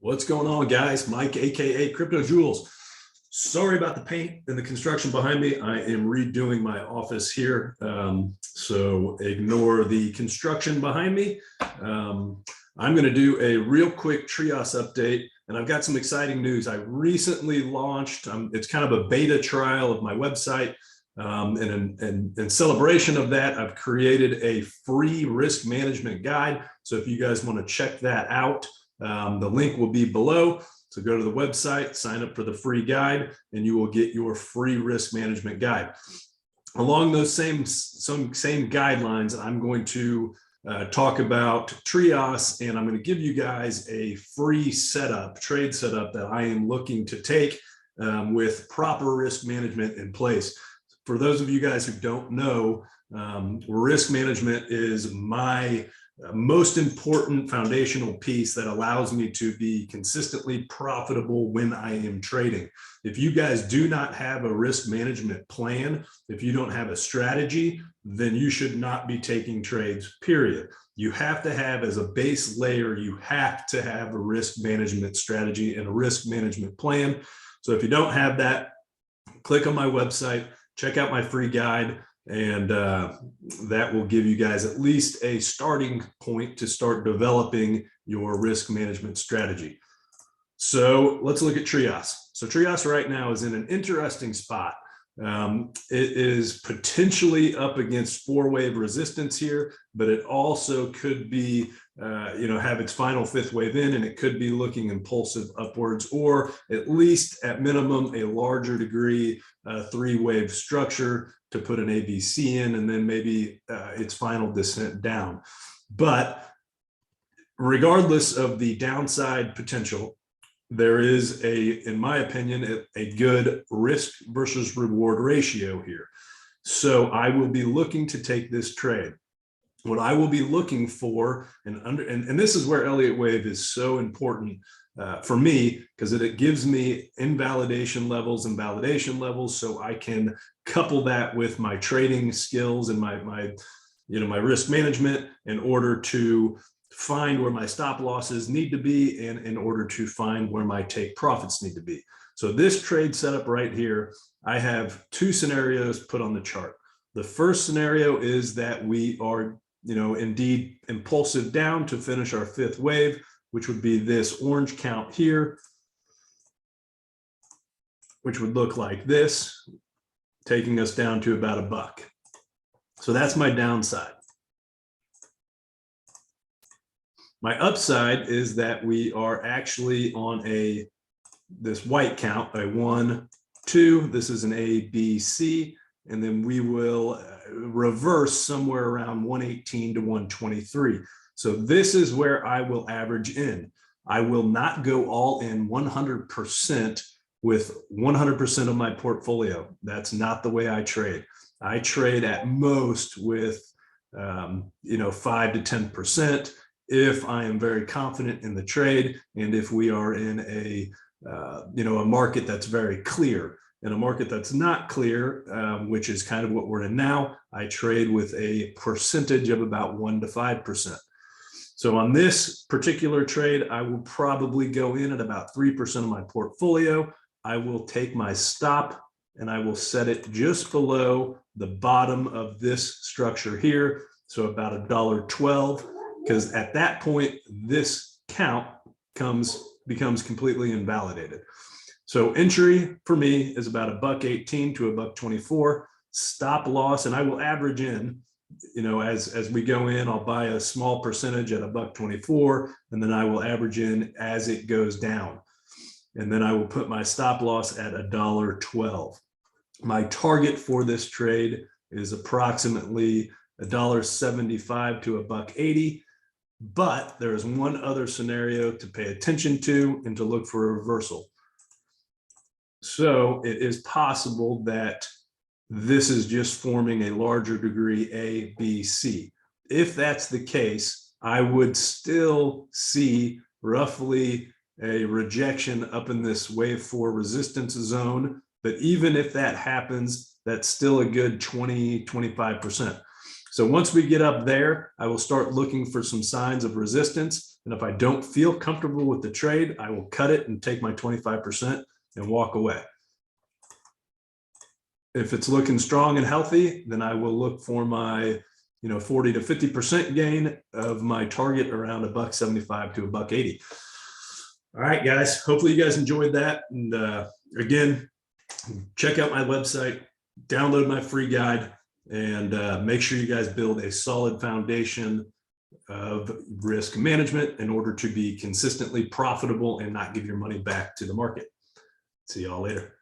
What's going on, guys? Mike, aka Crypto Jewels. Sorry about the paint and the construction behind me. I am redoing my office here, so ignore the construction behind me. I'm going to do a real quick Trias update, and I've got some exciting news. I recently launched, it's kind of a beta trial of my website, and in celebration of that, I've created a free risk management guide. So if you guys want to check that out, the link will be below. So go to the website, sign up for the free guide, and you will get your free risk management guide. Along those same guidelines, I'm going to talk about Trias, and I'm going to give you guys a free trade setup that I am looking to take with proper risk management in place. For those of you guys who don't know, risk management is my most important foundational piece that allows me to be consistently profitable when I am trading. If you guys do not have a risk management plan, if you don't have a strategy, then you should not be taking trades, period. You have to have, as a base layer, you have to have a risk management strategy and a risk management plan. So if you don't have that, click on my website, check out my free guide, and that will give you guys at least a starting point to start developing your risk management strategy. So let's look at Trias. So Trias right now is in an interesting spot. It is potentially up against 4-wave resistance here, but it also could be, have its final 5th wave in, and it could be looking impulsive upwards, or at least at minimum a larger degree 3-wave structure to put an ABC in, and then maybe its final descent down. But regardless of the downside potential, there is in my opinion, a good risk versus reward ratio here. So I will be looking to take this trade. What I will be looking for, and this is where Elliott Wave is so important for me, because it gives me invalidation levels and validation levels, so I can couple that with my trading skills and my risk management in order to find where my stop losses need to be, and in order to find where my take profits need to be. So this trade setup right here, I have 2 scenarios put on the chart. The first scenario is that we are, indeed impulsive down to finish our 5th wave, which would be this orange count here, which would look like this, taking us down to about $1. So that's my downside. My upside is that we are actually on this white count, a 1, 2, this is an A, B, C, and then we will reverse somewhere around 118 to 123. So this is where I will average in. I will not go all in 100% with 100% of my portfolio. That's not the way I trade. I trade at most with 5 to 10%. If I am very confident in the trade, and if we are in a market that's very clear. In a market that's not clear, which is kind of what we're in now, I trade with a percentage of about 1 to 5%. So on this particular trade, I will probably go in at about 3% of my portfolio. I will take my stop and I will set it just below the bottom of this structure here. So about $1.12. Because at that point, this count becomes completely invalidated. So entry for me is about $1.18 to $1.24. Stop loss, and I will average in, as we go in, I'll buy a small percentage at $1.24, and then I will average in as it goes down. And then I will put my stop loss at $1.12. My target for this trade is approximately $1.75 to $1.80. But there is one other scenario to pay attention to and to look for a reversal. So it is possible that this is just forming a larger degree A, B, C. If that's the case, I would still see roughly a rejection up in this wave 4 resistance zone. But even if that happens, that's still a good 20, 25%. So once we get up there, I will start looking for some signs of resistance. And if I don't feel comfortable with the trade, I will cut it and take my 25% and walk away. If it's looking strong and healthy, then I will look for my 40 to 50% gain of my target around $1.75 to $1.80. All right, guys, hopefully you guys enjoyed that. And again, check out my website, download my free guide, and make sure you guys build a solid foundation of risk management in order to be consistently profitable and not give your money back to the market. See y'all later.